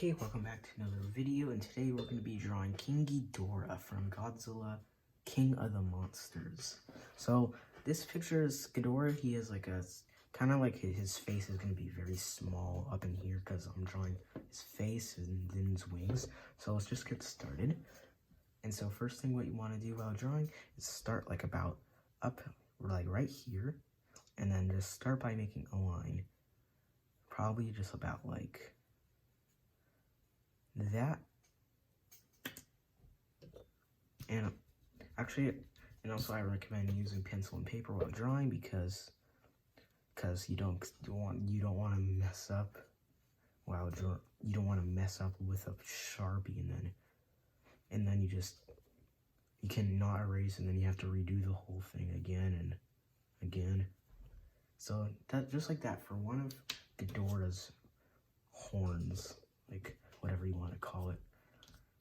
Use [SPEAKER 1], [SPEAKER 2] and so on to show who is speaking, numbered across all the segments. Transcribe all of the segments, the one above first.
[SPEAKER 1] Okay, welcome back to another video, and today we're going to be drawing King Ghidorah from Godzilla, King of the Monsters. So, this picture is Ghidorah. He is like a, kind of like his face is going to be very small up in here because I'm drawing his face and then his wings. So let's just get started. And so first thing what you want to do while drawing is start like about up, like right here, and then just start by making a line. Probably just about like that. And actually, and also I recommend using pencil and paper while drawing because you don't want to mess up while drawing. You don't want to mess up with a Sharpie and then you cannot erase, and then you have to redo the whole thing again and again. So that just like that for one of Ghidorah's horns, like whatever you want to call it.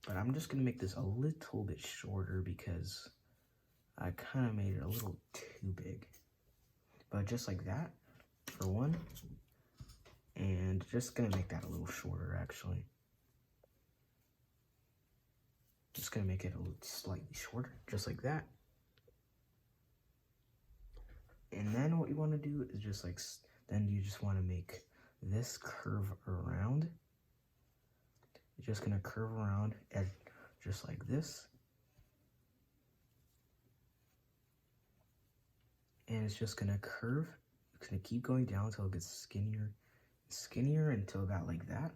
[SPEAKER 1] But I'm just gonna make this a little bit shorter because I kind of made it a little too big. But just like that for one, and just gonna make that a little shorter actually. Just gonna make it a little slightly shorter, just like that. And then what you want to do is just like, then you just want to make this curve around. You're just gonna curve around at just like this. And it's just gonna curve. It's gonna keep going down until it gets skinnier, skinnier until about like that.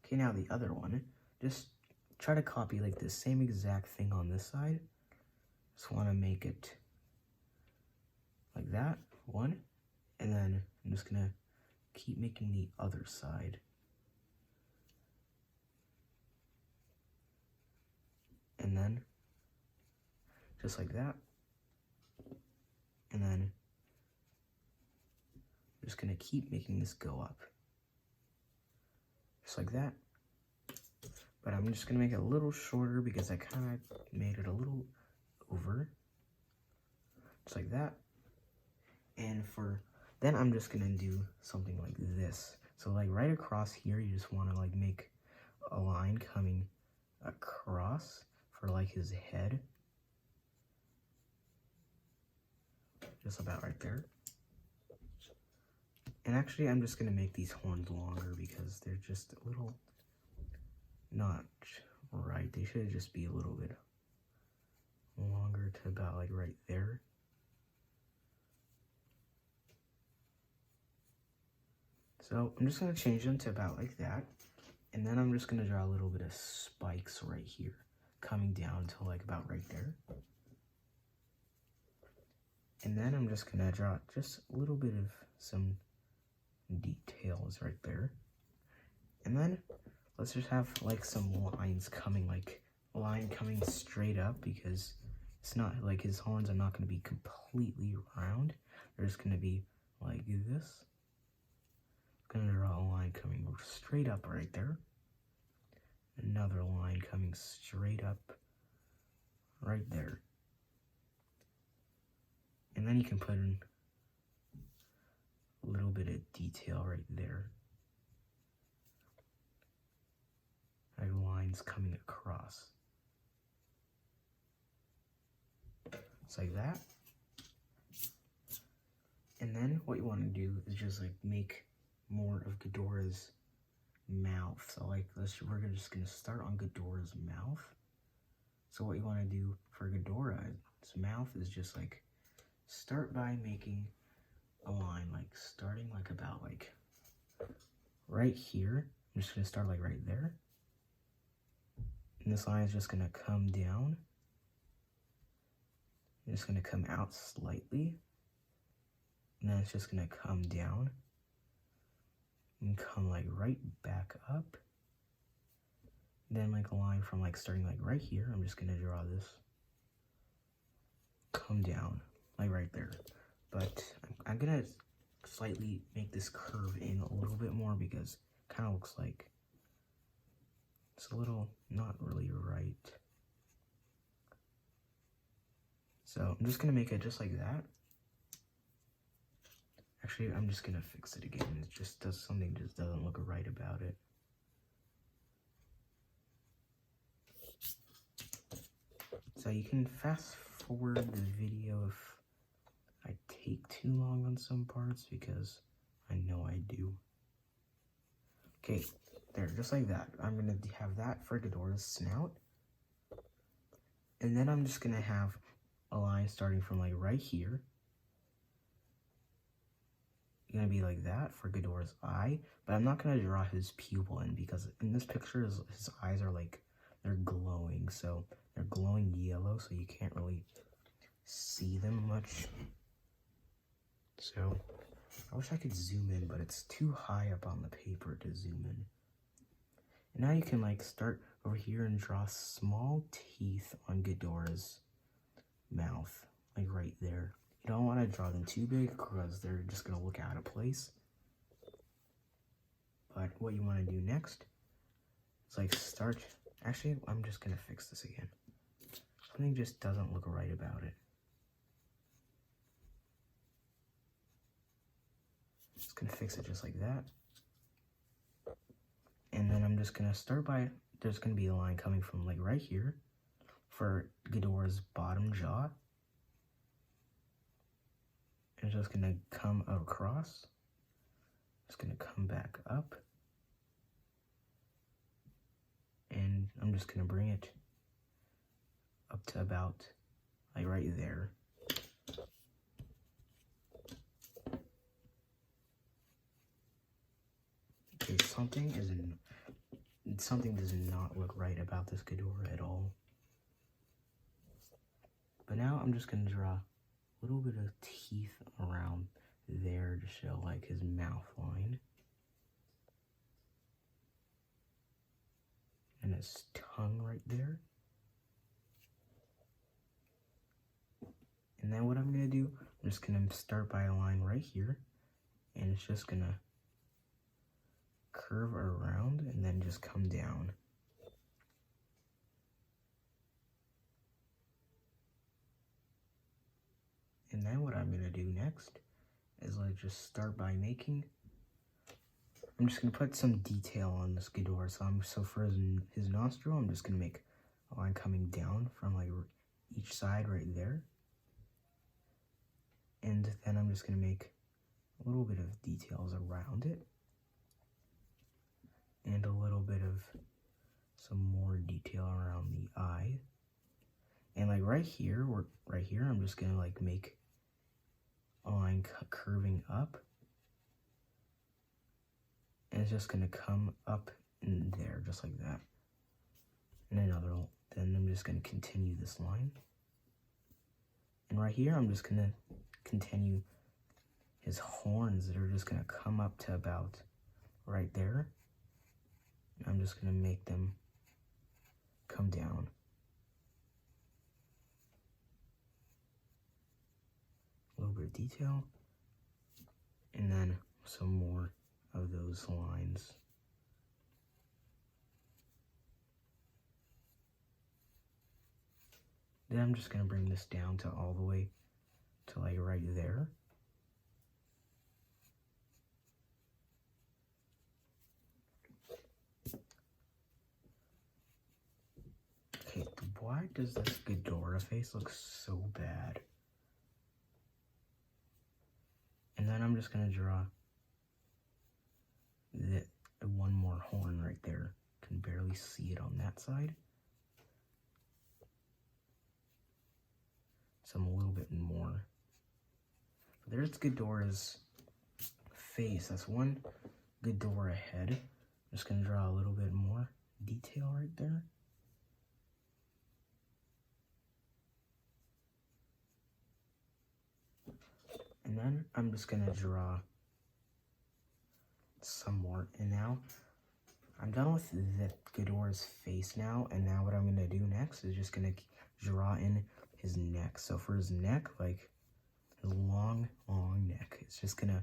[SPEAKER 1] Okay, now the other one, just try to copy like the same exact thing on this side. Just want to make it like that, one, and then I'm just gonna keep making the other side. And then just like that. And then I'm just gonna keep making this go up. Just like that. But I'm just gonna make it a little shorter because I kind of made it a little over. Just like that. And then I'm just gonna do something like this. So like right across here, you just wanna like make a line coming across for like his head. Just about right there. And actually I'm just gonna make these horns longer because they're just a little not right. They should just be a little bit longer to about like right there. So I'm just gonna change them to about like that. And then I'm just gonna draw a little bit of spikes right here, coming down to like about right there. And then I'm just gonna draw just a little bit of some details right there. And then let's just have like some lines coming, like a line coming straight up, because it's not like his horns are not gonna be completely round. They're just gonna be like this. I'm gonna draw a line coming straight up right there. Another line coming straight up right there. And then you can put in a little bit of detail right there. Like lines coming across. It's like that. And then what you want to do is just like make more of Ghidorah's mouth. So like we're just gonna start on Ghidorah's mouth. So what you want to do for Ghidorah's mouth is just like start by making a line like starting like about like right here. I'm just gonna start like right there. And this line is just gonna come down. It's just gonna come out slightly. And then it's just gonna come down and come like right back up. Then like a line from like starting like right here, I'm just gonna draw this, come down like right there. But I'm gonna slightly make this curve in a little bit more because it kind of looks like it's a little not really right. So I'm just gonna make it just like that. Actually, I'm just gonna fix it again. It just does something, just doesn't look right about it. So you can fast forward the video if I take too long on some parts, because I know I do. Okay, there, just like that. I'm gonna have that for Ghidorah's snout. And then I'm just gonna have a line starting from like right here. Gonna be like that for Ghidorah's eye, but I'm not gonna draw his pupil in, because in this picture his eyes are like, they're glowing, so they're glowing yellow, so you can't really see them much. So I wish I could zoom in, but it's too high up on the paper to zoom in. And now you can like start over here and draw small teeth on Ghidorah's mouth, like right there. You don't want to draw them too big because they're just going to look out of place. But what you want to do next is like start, actually I'm just going to fix this again. Something just doesn't look right about it. Just going to fix it just like that. And then I'm just going to start by, there's going to be a line coming from like right here for Ghidorah's bottom jaw. And it's just going to come across. It's going to come back up. And I'm just going to bring it up to about like right there. Okay, something does not look right about this Ghidorah at all. But now I'm just going to draw a little bit of teeth around there to show like his mouth line. And his tongue right there. And then what I'm going to do, I'm just going to start by a line right here. And it's just going to curve around and then just come down. And then what I'm going to do next is like just start by making, I'm just going to put some detail on this Ghidorah. So for his nostril, I'm just going to make a line coming down from like each side right there. And then I'm just going to make a little bit of details around it. And a little bit of some more detail around the eye. And like right here, I'm just going to like make a line curving up. And it's just going to come up in there, just like that. And then I'm just going to continue this line. And right here, I'm just going to continue his horns that are just going to come up to about right there. I'm just going to make them come down. A little bit of detail. And then some more of those lines. Then I'm just going to bring this down to all the way to like right there. Okay, why does this Ghidorah face look so bad? And then I'm just going to draw the one more horn right there. Can barely see it on that side. Some a little bit more. There's Ghidorah's face. That's one Ghidorah head. I'm just going to draw a little bit more detail right there. And then I'm just going to draw some more. And now I'm done with the Ghidorah's face now. And now what I'm going to do next is just going to draw in his neck. So for his neck, like his long neck, it's just going to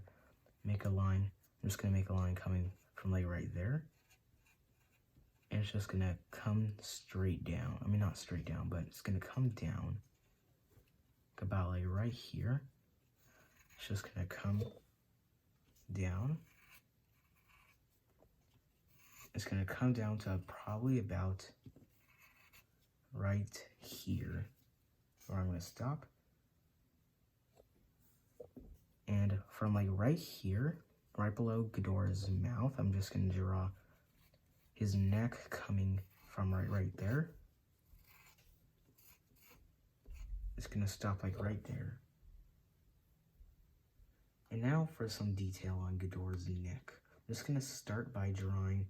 [SPEAKER 1] make a line. I'm just going to make a line coming from like right there. And it's just going to come straight down. I mean, not straight down, but it's going to come down about like right here. It's just going to come down. It's going to come down to probably about right here, where I'm gonna stop. And from like right here, right below Ghidorah's mouth, I'm just gonna draw his neck coming from right there. It's gonna stop like right there. And now for some detail on Ghidorah's neck. I'm just gonna start by drawing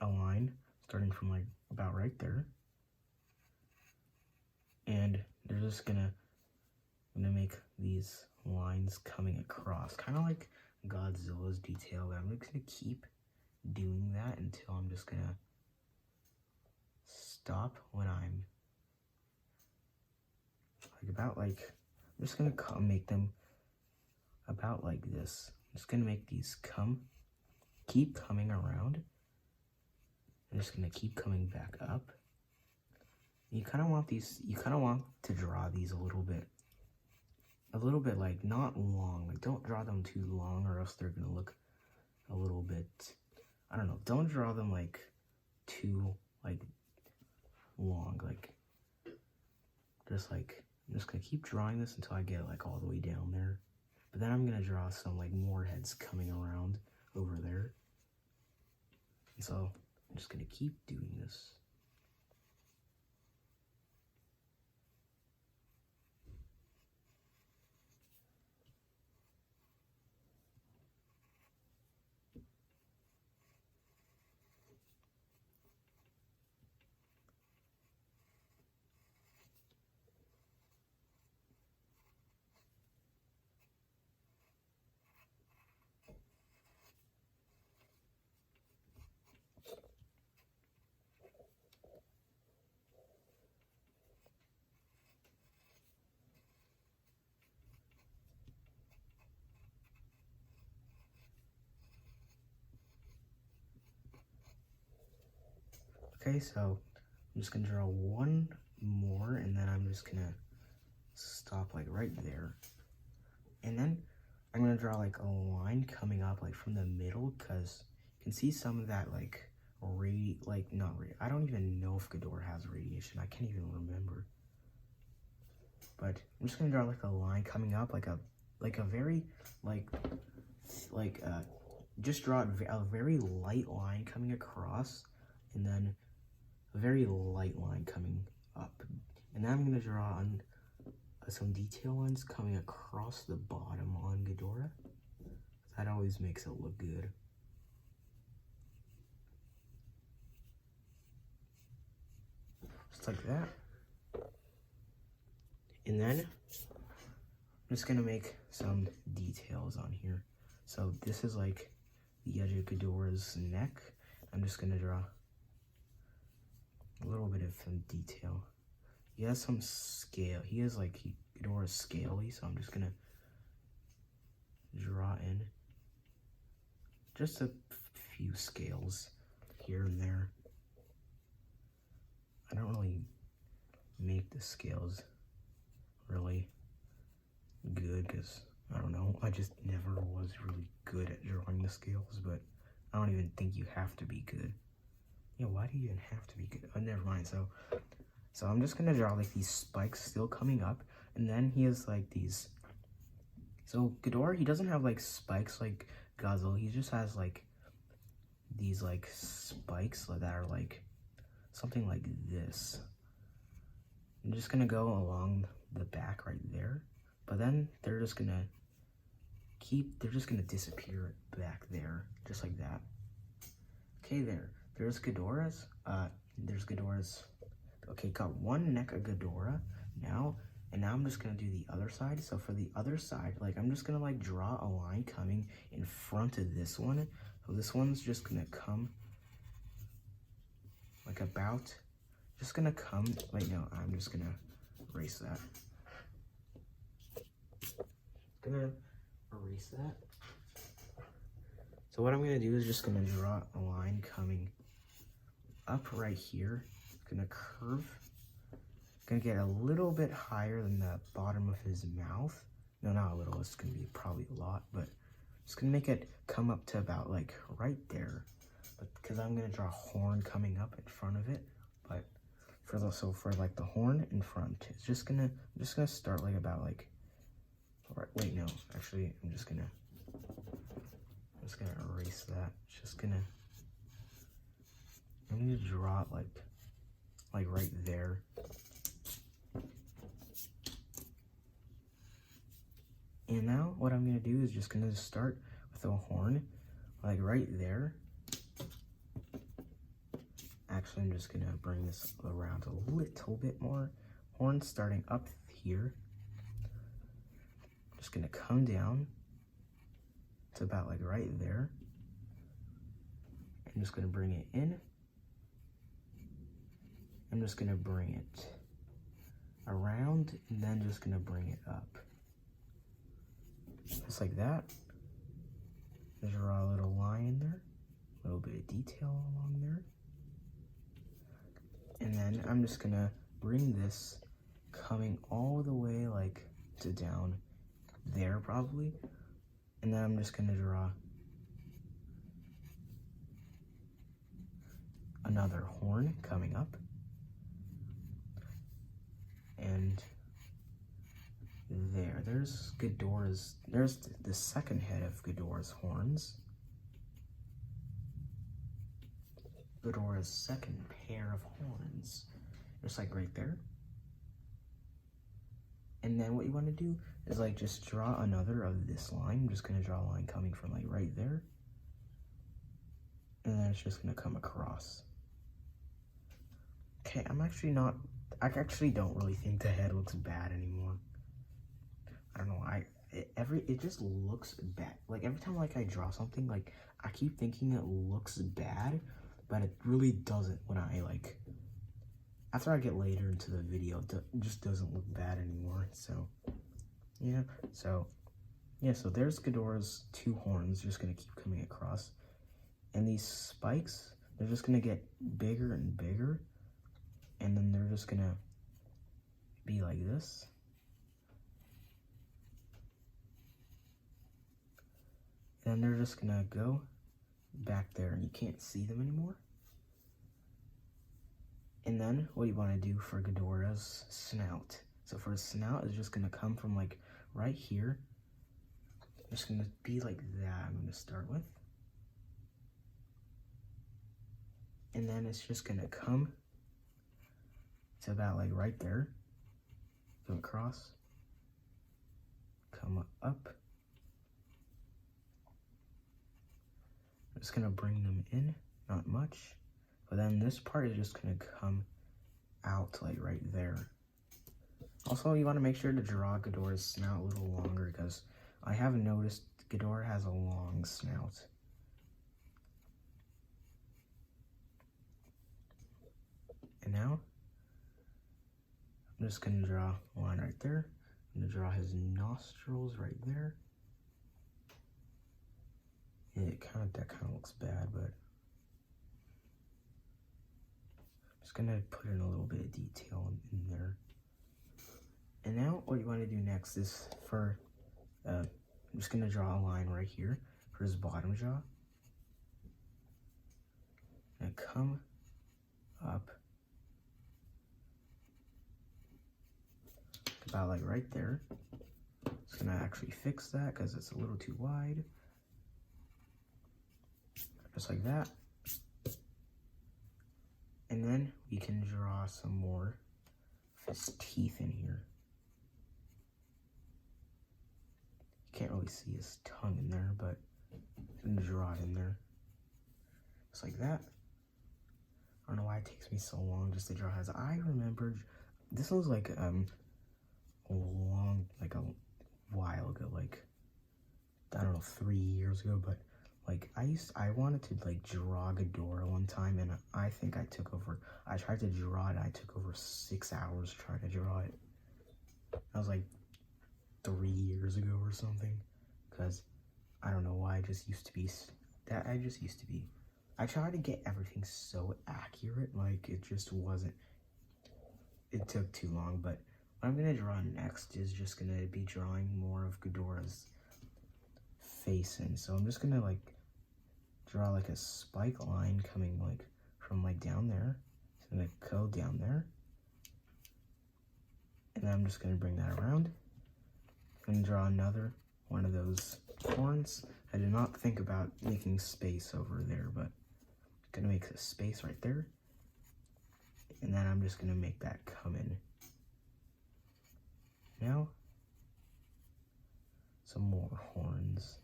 [SPEAKER 1] a line starting from like about right there. And they're just gonna make these lines coming across, kind of like Godzilla's detail. But I'm just gonna keep doing that until I'm just gonna stop when I'm like about like, I'm just gonna make them about like this. I'm just gonna make these keep coming around. I'm just gonna keep coming back up. You kind of want to draw these a little bit like not long. Like don't draw them too long or else they're gonna look a little bit, I don't know. Don't draw them like too like long. Like just like, I'm just gonna keep drawing this until I get like all the way down there. But then I'm gonna draw some like more heads coming around over there. And so I'm just gonna keep doing this. Okay, so I'm just gonna draw one more and then I'm just gonna stop like right there. And then I'm gonna draw like a line coming up like from the middle, because you can see some of that like I don't even know if Ghidorah has radiation. I can't even remember. But I'm just gonna draw like a line coming up, like a very just draw a very light line coming across, and then a very light line coming up. And then I'm gonna draw on some detail lines coming across the bottom on Ghidorah. That always makes it look good. Just like that. And then I'm just gonna make some details on here. So this is like the edge of Ghidorah's neck. I'm just gonna draw a little bit of some detail. He has some scale. Ghidorah's scaly, so I'm just gonna draw in just a few scales here and there. I don't really make the scales really good because I don't know, I just never was really good at drawing the scales, but I don't even think you have to be good. Yeah, why do you even have to be good? Oh, never mind. So I'm just gonna draw like these spikes still coming up, and then he has like these. So Ghidorah, he doesn't have like spikes like Godzilla. He just has like these like spikes that are like something like this. I'm just gonna go along the back right there, but then they're just gonna disappear back there, just like that. Okay, there's Ghidorah's. Okay, got one neck of Ghidorah now, and now I'm just gonna do the other side. So for the other side, like I'm just gonna like draw a line coming in front of this one. So this one's just gonna come like I'm just gonna erase that. Gonna erase that. So what I'm gonna do is just gonna draw a line coming up right here. It's gonna curve. Gonna get a little bit higher than the bottom of his mouth. No, not a little. It's gonna be probably a lot, but just gonna make it come up to about like right there. But because I'm gonna draw a horn coming up in front of it, but for like the horn in front, I'm just gonna start like about like, right, wait, no, actually, I'm just gonna erase that. I'm gonna draw it like right there. And now what I'm gonna do is just gonna start with a horn, like right there. Actually, I'm just gonna bring this around a little bit more. Horn starting up here. Just gonna come down to about like right there. I'm just gonna bring it in. I'm just gonna bring it around and then just gonna bring it up. Just like that. Draw a little line in there, a little bit of detail along there. And then I'm just gonna bring this coming all the way like to down there probably. And then I'm just gonna draw another horn coming up. And there's Ghidorah's, there's the second head of Ghidorah's horns. Ghidorah's second pair of horns, just like right there. And then what you want to do is like just draw another of this line. I'm just going to draw a line coming from like right there. And then it's just going to come across. Okay, I actually don't really think the head looks bad anymore. I don't know, it just looks bad. Like every time like I draw something, like I keep thinking it looks bad, but it really doesn't when I like, after I get later into the video, it just doesn't look bad anymore. So yeah, so there's Ghidorah's two horns just gonna keep coming across. And these spikes, they're just gonna get bigger and bigger. And then they're just gonna be like this. And they're just gonna go back there and you can't see them anymore. And then what you wanna do for Ghidorah's snout. So for his snout, it's just gonna come from like right here. It's gonna be like that, I'm gonna start with. And then it's just gonna come to about like right there. Go across. Come up. I'm just gonna bring them in, not much. But then this part is just gonna come out like right there. Also, you wanna make sure to draw Ghidorah's snout a little longer because I have noticed Ghidorah has a long snout. And now, I'm just gonna draw a line right there. I'm gonna draw his nostrils right there. And that kind of looks bad, but I'm just gonna put in a little bit of detail in there. And now what you want to do next is I'm just gonna draw a line right here for his bottom jaw. And come up about like right there. Just gonna actually fix that because it's a little too wide. Just like that. And then we can draw some more of his teeth in here. You can't really see his tongue in there, but I'm gonna draw it in there. Just like that. I don't know why it takes me so long just to draw his. I remembered this was like a while ago, like I don't know, 3 years ago, but like I wanted to like draw Ghidorah one time, and I think I tried to draw it, I took over 6 hours trying to draw it. That was like 3 years ago or something, because I don't know why I just used to be, I tried to get everything so accurate, like it just wasn't, it took too long. But what I'm gonna draw next is just gonna be drawing more of Ghidorah's face in. So I'm just gonna like draw like a spike line coming like from like down there. It's gonna go down there. then I'm just gonna bring that around and draw another one of those horns. I did not think about making space over there, but I'm gonna make a space right there. And then I'm just gonna make that come in. Now, some more horns.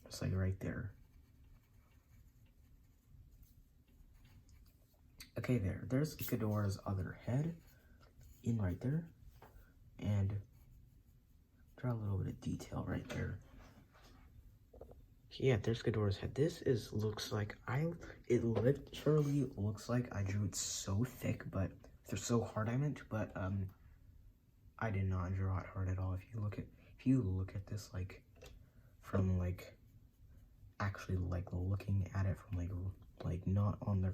[SPEAKER 1] Just like right there. Okay, there's Ghidorah's other head in right there. And draw a little bit of detail right there. Yeah, there's Ghidorah's head. Looks like it literally looks like I drew it so thick, but they're so hard I meant, but I did not draw it hard at all. If you look at this like from like actually like looking at it from like not on the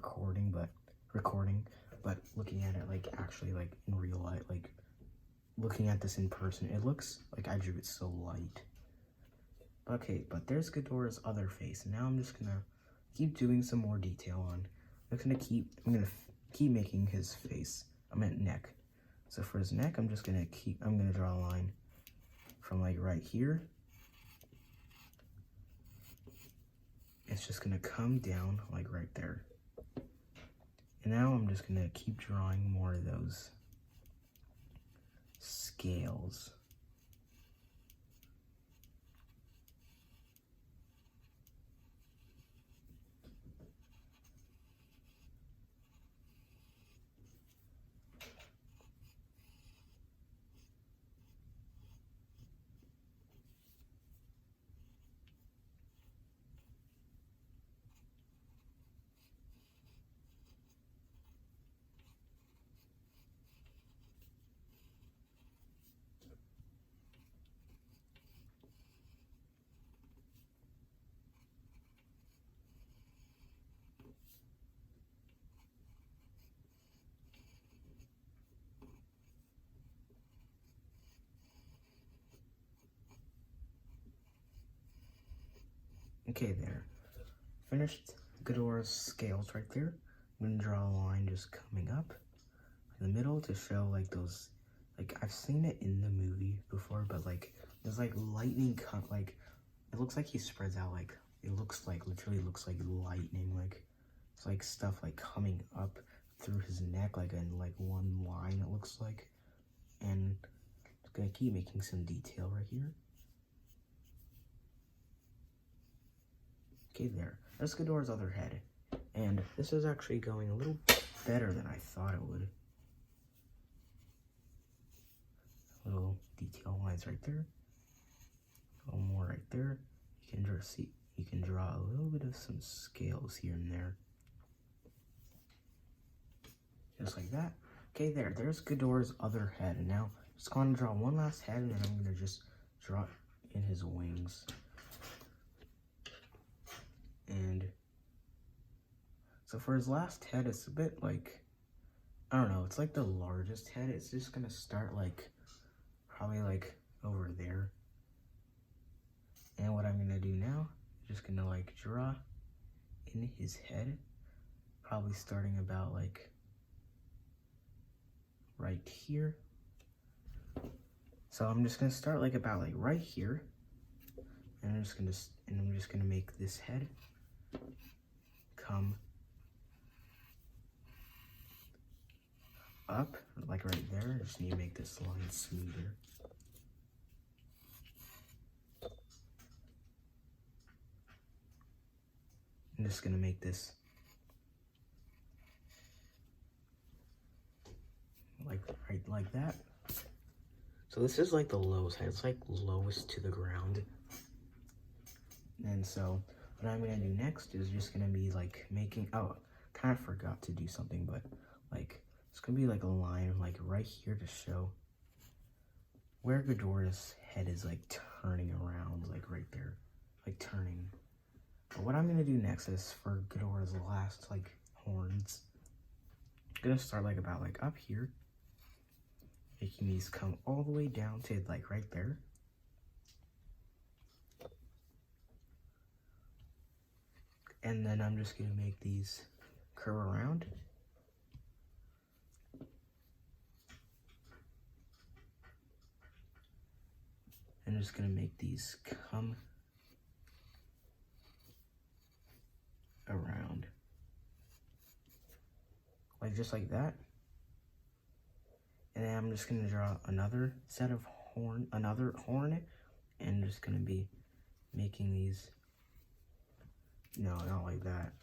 [SPEAKER 1] recording, but looking at it like actually like in real life, like looking at this in person, it looks like I drew it so light. Okay, but there's Ghidorah's other face, and now I'm just gonna keep doing some more detail on. I'm gonna keep making his face. I meant neck. So for his neck, I'm gonna draw a line from like right here. It's just gonna come down like right there. And now I'm just gonna keep drawing more of those scales. Okay, there. Finished Ghidorah's scales right there. I'm gonna draw a line just coming up in the middle to show like those, like I've seen it in the movie before, but like there's like lightning cut, like it looks like he spreads out, like it literally looks like lightning, like it's like stuff like coming up through his neck, like in like one line it looks like. And I'm gonna keep making some detail right here. Okay, there's Ghidorah's other head. And this is actually going a little better than I thought it would. Little detail lines right there. A little more right there. You can draw a little bit of some scales here and there. Just like that. Okay, there's Ghidorah's other head. And now I'm just going to draw one last head, and then I'm going to just draw in his wings. And so for his last head, it's a bit like, I don't know, it's like the largest head. It's just gonna start like, probably like over there. And what I'm gonna do now, just gonna like draw in his head, probably starting about like right here. So I'm just gonna start like about like right here. And I'm just gonna make this head come up, like right there. I just need to make this line smoother. I'm just gonna make this like right like that. So this is like the lowest height. It's like lowest to the ground. And so what I'm gonna do next is just gonna be like making, oh, kind of forgot to do something, but like it's gonna be like a line like right here to show where Ghidorah's head is like turning around, like right there, like turning. But what I'm gonna do next is for Ghidorah's last like horns, I'm gonna start like about like up here, making these come all the way down to like right there. And then I'm just gonna make these curve around. I'm just gonna make these come around. Like just like that. And then I'm just gonna draw another set of another horn, and just gonna be making these, no, not like that.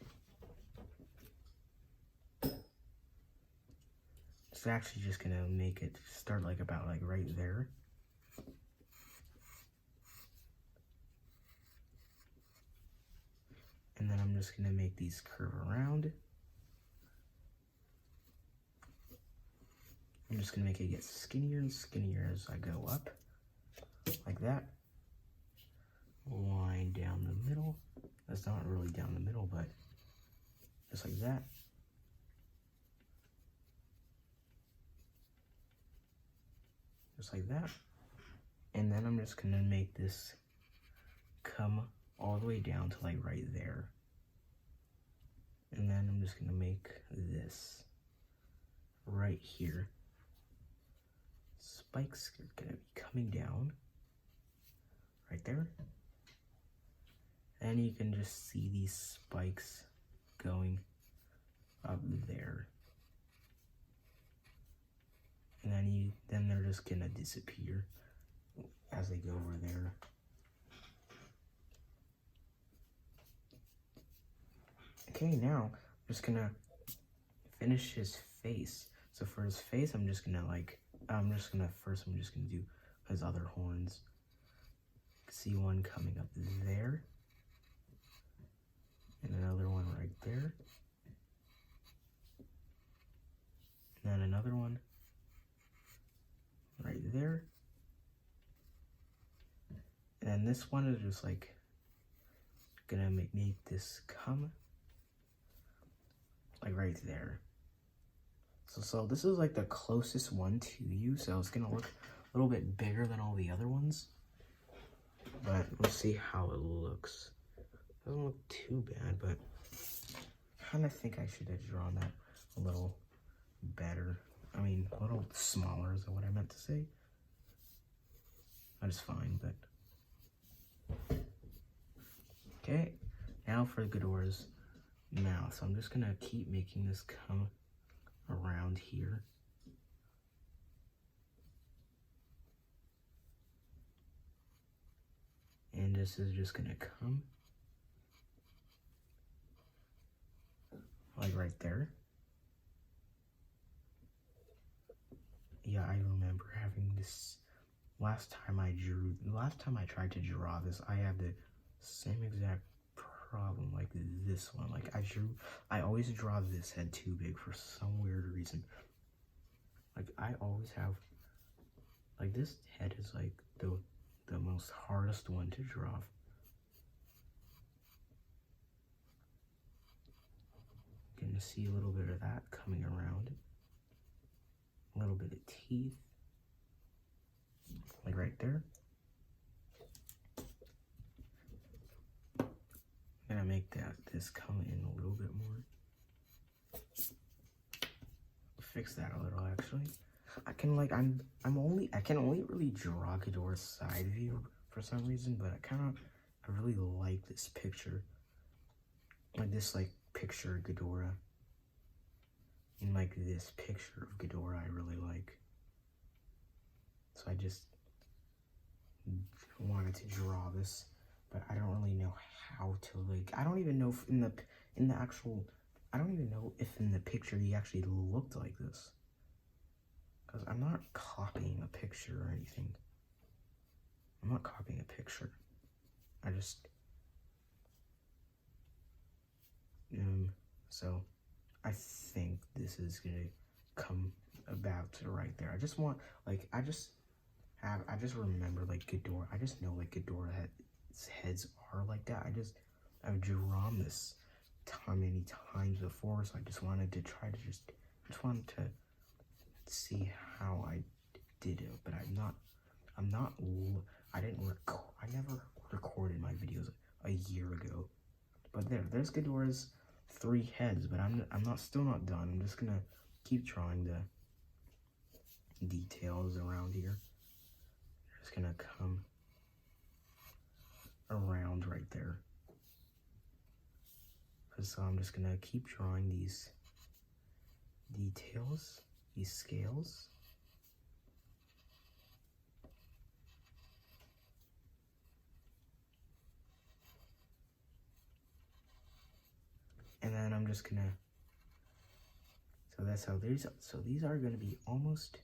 [SPEAKER 1] It's actually just gonna make it start like about like right there. And then I'm just gonna make these curve around. I'm just gonna make it get skinnier and skinnier as I go up, like that. Line down the middle. That's not really down the middle, but just like that. Just like that. And then I'm just gonna make this come all the way down to like right there. And then I'm just gonna make this right here. Spikes are gonna be coming down right there. And you can just see these spikes going up there. And then they're just gonna disappear as they go over there. Okay, now I'm just gonna finish his face. So for his face, I'm just gonna do his other horns. See one coming up there, and another one right there, and then another one right there, and then this one is just like gonna make this come like right there. So this is like the closest one to you, so it's gonna look a little bit bigger than all the other ones, but let's see how it looks. Doesn't look too bad, but I kind of think I should have drawn that a little better. I mean, a little smaller is what I meant to say. That is fine, but okay. Now for Ghidorah's mouth. So I'm just gonna keep making this come around here. And this is just gonna come like right there. Yeah, I remember having this last time I tried to draw this, I had the same exact problem like this one. Like I always draw this head too big for some weird reason. Like I always have, like this head is like the most hardest one to draw. You can see a little bit of that coming around. A little bit of teeth, like right there. I'm gonna make this come in a little bit more. Fix that a little actually. I can only really draw Ghidorah's side view for some reason, but I really like this picture. Like this picture of Ghidorah. And like this picture of Ghidorah I really like. So I just wanted to draw this, but I don't really know how to I don't even know if in the actual, I don't even know if in the picture he actually looked like this. Because I'm not copying a picture or anything. I'm not copying a picture. I just, so I think this is gonna come about to right there. I just want, I just remember Ghidorah. I just know Ghidorah's heads are like that. I've drawn this many times before, so I just wanted to try to just wanted to see how I did it, but I never recorded my videos a year ago. But there's Ghidorah's 3 heads, but I'm still not done. I'm just gonna keep drawing the details around here. Just gonna come around right there. So I'm just gonna keep drawing these details, these scales. And then I'm just gonna, so that's how these, so these are gonna be almost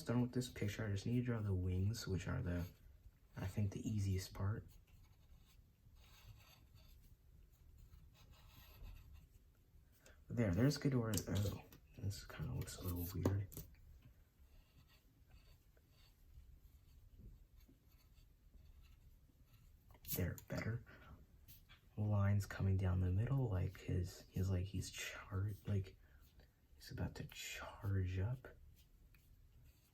[SPEAKER 1] done with this picture. I just need to draw the wings, which are I think the easiest part. There's Ghidorah. Oh, this kind of looks a little weird. There, better. Lines coming down the middle, like he's about to charge up.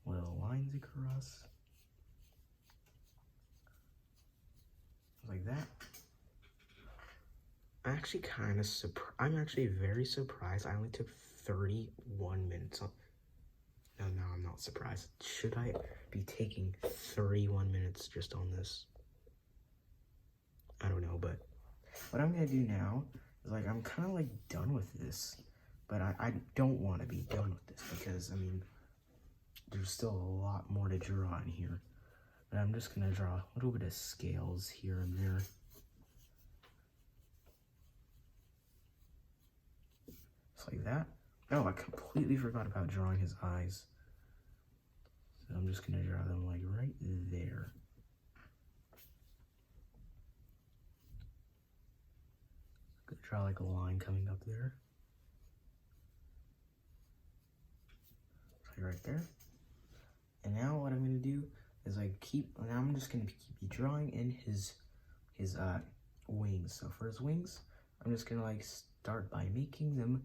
[SPEAKER 1] Little lines across. Like that. I'm actually very surprised I only took 31 minutes on. No, I'm not surprised. Should I be taking 31 minutes just on this? I don't know, but what I'm gonna do now is like, I'm kind of like done with this, but I don't want to be done with this because, I mean, there's still a lot more to draw in here. But I'm just gonna draw a little bit of scales here and there. Just like that. Oh, I completely forgot about drawing his eyes. So I'm just gonna draw them like right there. Gonna draw like a line coming up there. Like right there. And now what I'm gonna do is now I'm just gonna keep drawing in his wings. So for his wings, I'm just gonna like start by making them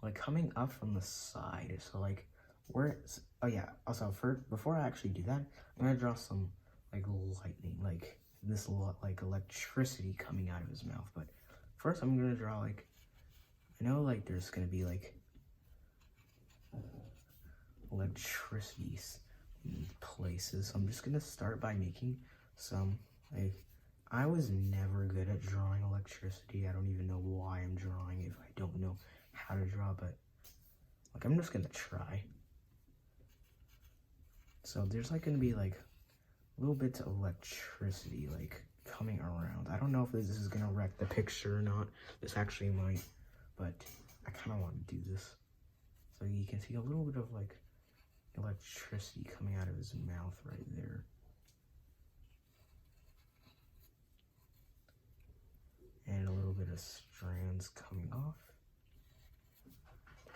[SPEAKER 1] like coming up from the side. So like oh yeah, also before I actually do that, I'm gonna draw some like lightning, like this like electricity coming out of his mouth. But first I'm gonna draw like, I know like there's gonna be like electricity places. So I'm just gonna start by making some, like, I was never good at drawing electricity. I don't even know why I'm drawing if I don't know how to draw, but like I'm just gonna try. So there's like gonna be like little bits of electricity like coming around. I don't know if this is gonna wreck the picture or not. This actually might, but I kind of want to do this. So you can see a little bit of like electricity coming out of his mouth right there. And a little bit of strands coming off.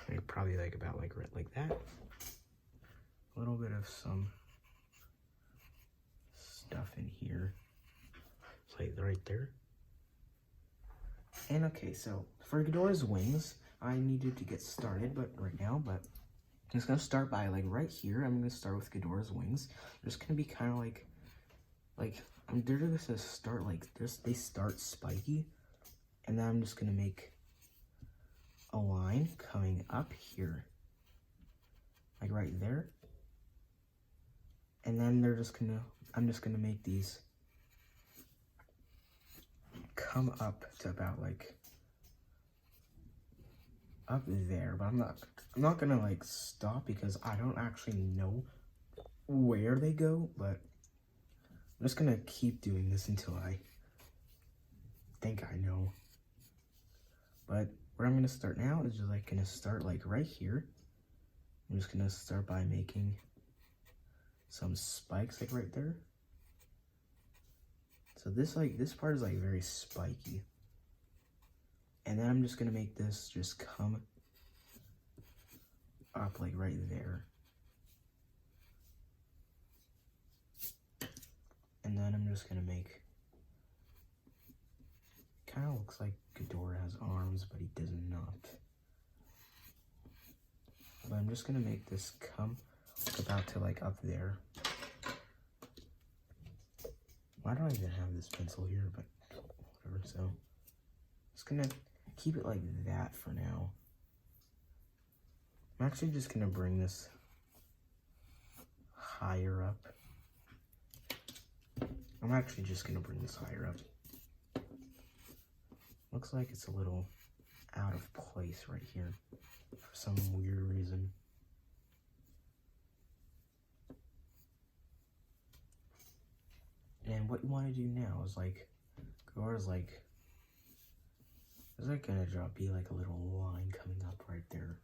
[SPEAKER 1] Like probably like about like right like that. A little bit of some stuff in here. It's like right there. And okay, so for Ghidorah's wings, I needed to get started, but I'm just gonna start by like right here. I'm gonna start with Ghidorah's wings. There's gonna be kind of like they're just gonna start like they start spiky, and then I'm just gonna make a line coming up here, like right there, and then I'm just gonna make these come up to about like up there, but I'm not gonna like stop because I don't actually know where they go, but I'm just gonna keep doing this until I think I know. But where I'm gonna start now is just like gonna start like right here. I'm just gonna start by making some spikes like right there. So this part is like very spiky. And then I'm just gonna make this just come up like right there. And then I'm just gonna make, kind of looks like Ghidorah has arms, but he does not. But I'm just gonna make this come about to like up there. Why do I even have this pencil here? But whatever, so just gonna keep it like that for now. I'm actually just gonna bring this higher up. I'm actually just gonna bring this higher up. looks like it's a little out of place right here for some weird reason. And what you want to do now is like, Ghidorah's like, is that gonna be like a little line coming up right there?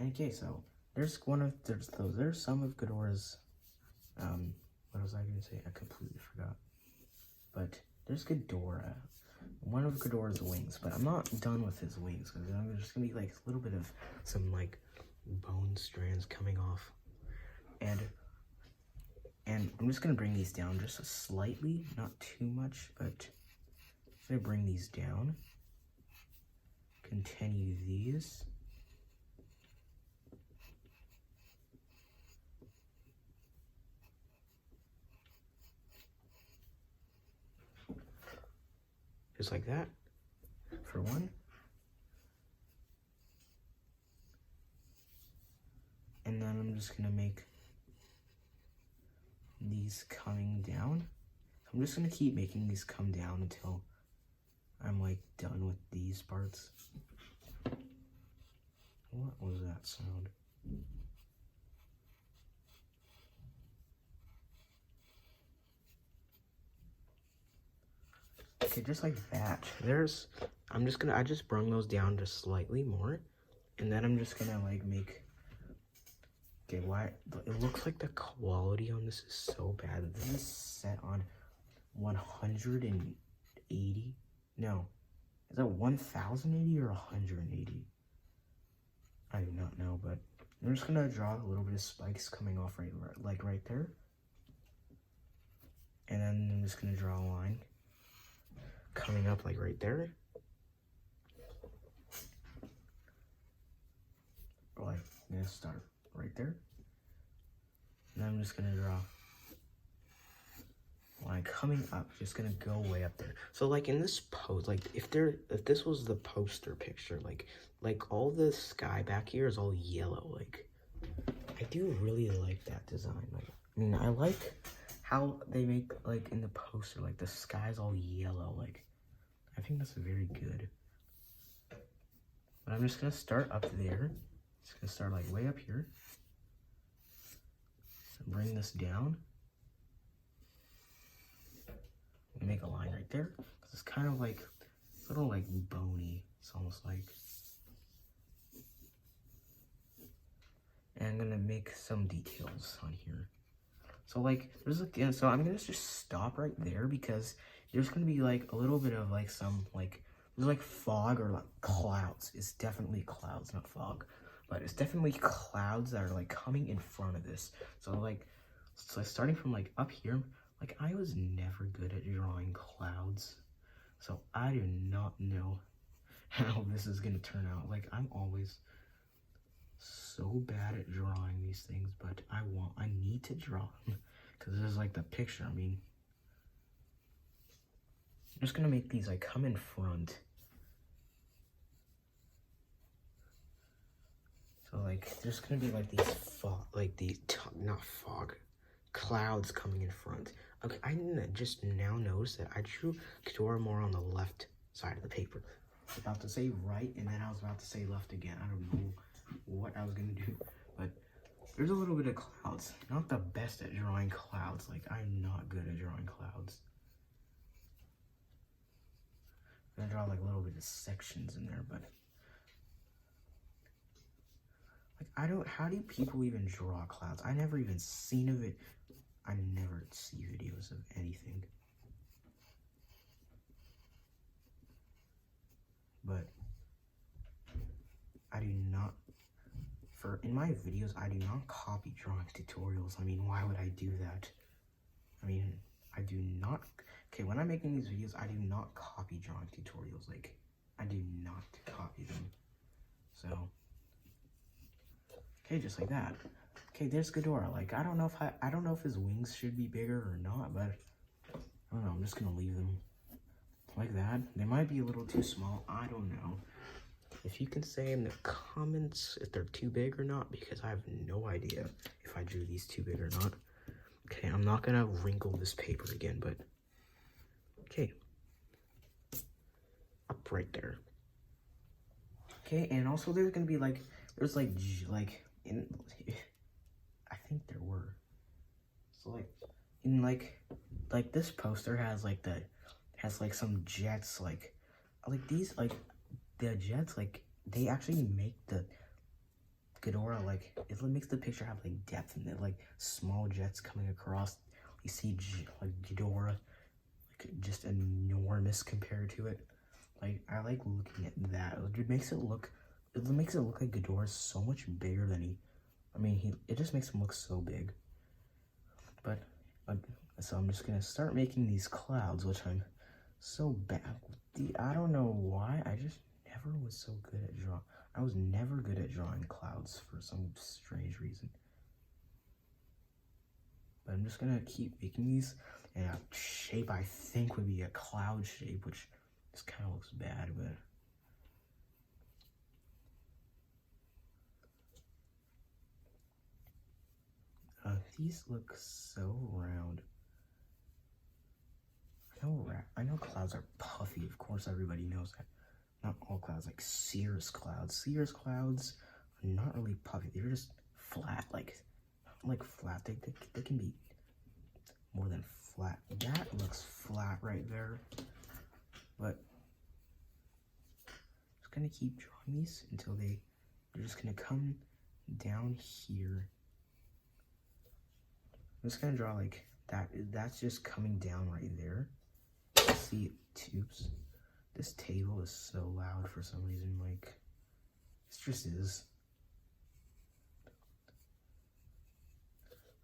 [SPEAKER 1] Okay, so there's some of Ghidorah's, what was I gonna say? I completely forgot. But there's Ghidorah, one of Ghidorah's wings, but I'm not done with his wings, because there's just gonna be like a little bit of some like bone strands coming off. And I'm just gonna bring these down just slightly, not too much, but I'm gonna bring these down. Continue these. Just like that, for one. And then I'm just gonna make these coming down. I'm just gonna keep making these come down until I'm like done with these parts. What was that sound? Okay, just like that. I just brung those down just slightly more. And then I'm just gonna like make, okay, it looks like the quality on this is so bad. This is set on 180, no, is that 1080 or 180? I do not know, but I'm just gonna draw a little bit of spikes coming off right there. And then I'm just gonna draw a line coming up like right there. Or like, I'm gonna start right there. And then I'm just gonna draw a line coming up, just gonna go way up there. So like in this pose, like if this was the poster picture, like all the sky back here is all yellow. Like I do really like that design. Like, I mean, I like how they make, like in the poster, like the sky's all yellow. Like I think that's very good. But I'm just gonna start up there. Just gonna start like way up here. Bring this down. Make a line right there. It's kind of like a little like bony. It's almost like. And I'm gonna make some details on here. So like there's like, yeah, so I'm gonna just stop right there because there's gonna be like a little bit of like some like there's like fog or like clouds. It's definitely clouds, not fog, but it's definitely clouds that are like coming in front of this. So starting from like up here, like I was never good at drawing clouds, so I do not know how this is gonna turn out. Like I'm always so bad at drawing these things, but I need to draw them because this is like the picture. I mean, I'm just gonna make these like come in front. So like there's gonna be like these clouds coming in front. Okay, I just now noticed that I drew Ghidorah more on the left side of the paper. I was about to say right, and then I was about to say left again. I don't know what I was gonna do, but there's a little bit of clouds. Not the best at drawing clouds. Like I'm not good at drawing clouds. I'm gonna draw like a little bit of sections in there, but like how do people even draw clouds? I never even seen of it. I never see videos of anything. But I do not, in my videos, I do not copy drawing tutorials. I mean, why would I do that? I mean, I do not, okay, when I'm making these videos, I do not copy drawing tutorials. Like, I do not copy them. So, okay, just like that. Okay, there's Ghidorah. Like, I don't know if his wings should be bigger or not, but I don't know. I'm just gonna leave them like that. They might be a little too small. I don't know. If you can say in the comments if they're too big or not, because I have no idea if I drew these too big or not. Okay, I'm not gonna wrinkle this paper again, but okay. up right there. Okay, and also there's gonna be like, there's like in, I think there were. So like, in like this poster has like some jets, like these, like the jets, like they actually make the Ghidorah, like it makes the picture have like depth in it, like small jets coming across. You see like Ghidorah, like just enormous compared to it. Like I like looking at that. It makes it look like Ghidorah is so much bigger than it just makes him look so big. But so I'm just gonna start making these clouds, which I'm so bad. I don't know why. I just never was so good at drawing. I was never good at drawing clouds for some strange reason. But I'm just gonna keep making these, and a shape I think would be a cloud shape, which just kind of looks bad, but these look so round. I know clouds are puffy. Of course, everybody knows that. Not all clouds, like cirrus clouds. Cirrus clouds are not really puffy. They're just flat, like flat. They can be more than flat. That looks flat right there. But I'm just gonna keep drawing these until they're just gonna come down here. I'm just gonna draw like that. That's just coming down right there. See, oops. This table is so loud for some reason. Like, it just is.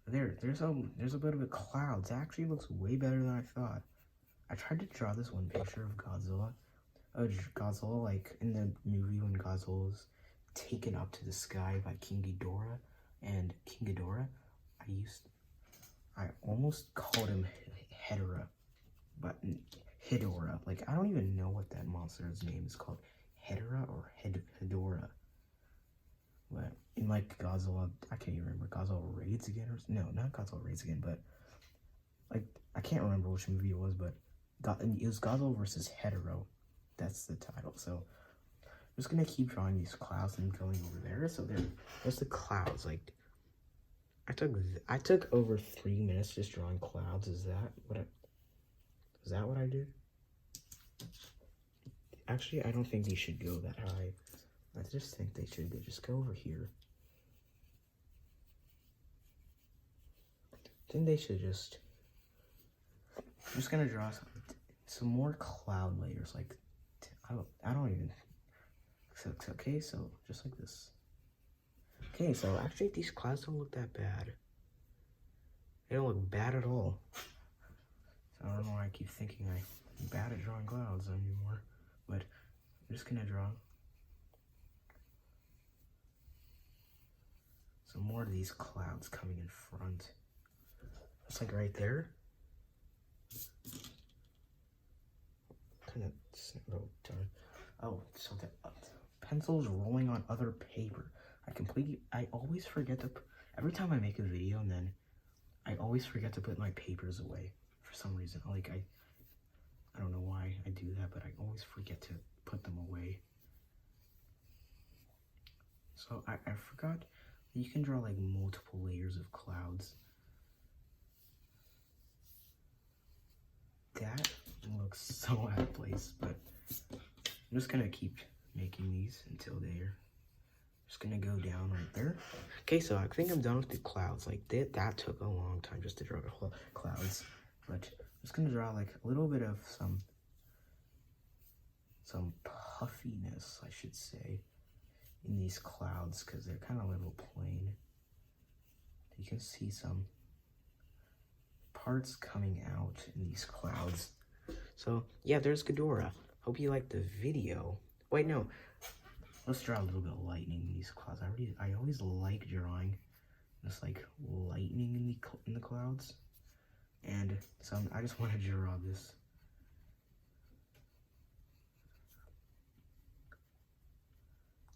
[SPEAKER 1] There's a bit of a cloud. It actually looks way better than I thought. I tried to draw this one picture of Godzilla. Godzilla, like in the movie when Godzilla was taken up to the sky by King Ghidorah, and King Ghidorah, I almost called him Ghidorah, but Ghidorah. Like, I don't even know what that monster's name is called. Ghidorah or Ghidorah. But in like Godzilla, I can't even remember. Godzilla Raids Again? No, not Godzilla Raids Again, but like, I can't remember which movie it was, but it was Godzilla versus Ghidorah. That's the title. So I'm just gonna keep drawing these clouds and going over there. So there's the clouds. Like, I took over 3 minutes just drawing clouds. Is that what I did? Actually, I don't think they should go that high. I just think they should just go over here. I think they should just... I'm just gonna draw some more cloud layers. Like, I don't even... Okay, so just like this. Okay, so actually these clouds don't look that bad. They don't look bad at all. So I don't know why I keep thinking I'm bad at drawing clouds anymore. But I'm just gonna draw some more of these clouds coming in front. Just like right there. Kind of oh, so the pencil's rolling on other paper. I always forget to, every time I make a video, and then I always forget to put my papers away for some reason. Like, I don't know why I do that, but I always forget to put them away. So I forgot you can draw like multiple layers of clouds. That looks so out of place, but I'm just gonna keep making these until they're just gonna go down right there. Okay, so I think I'm done with the clouds. Like that took a long time just to draw the clouds, but I'm just gonna draw like a little bit of some puffiness, I should say, in these clouds because they're kind of a little plain. You can see some parts coming out in these clouds. So yeah, there's Ghidorah. Hope you liked the video. Wait, no. Let's draw a little bit of lightning in these clouds. I always like drawing just like lightning in the clouds. And so I just want to draw this.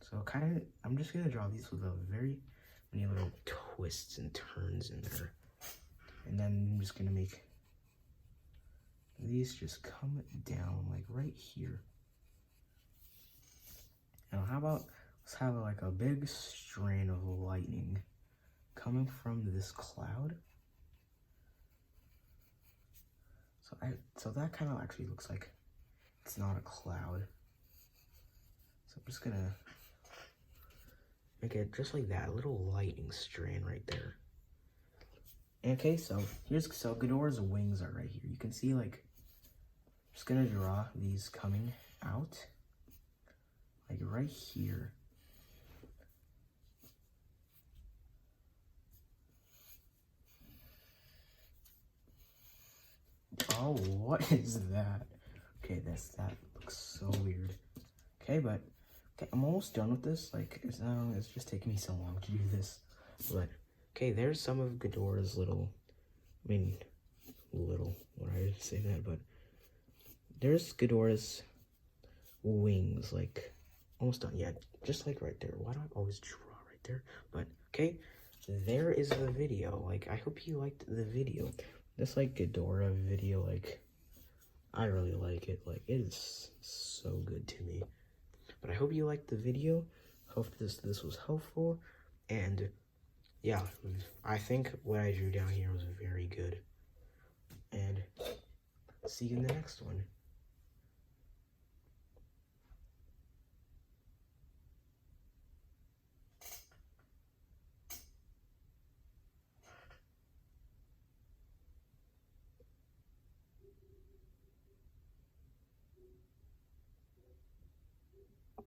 [SPEAKER 1] So I'm just gonna draw these with a very many little twists and turns in there. And then I'm just gonna make these just come down like right here. how about let's have like a big strain of lightning coming from this cloud. So that kind of actually looks like it's not a cloud. So I'm just gonna make it just like that, a little lightning strain right there. Okay, so Ghidorah's wings are right here. You can see, like, I'm just gonna draw these coming out, like right here. Oh, what is that? Okay, that looks so weird. Okay, but okay, I'm almost done with this. Like, it's just taking me so long to do this. But okay, there's some of Ghidorah's little, when I say that, but there's Ghidorah's wings, like almost done. Yeah, just like right there. Why do I always draw right there? But okay, there is the video. Like, I hope you liked the video. This like Ghidorah video, like I really like it. Like, it is so good to me. But I hope you liked the video. Hope this was helpful. And yeah, I think what I drew down here was very good. And see you in the next one.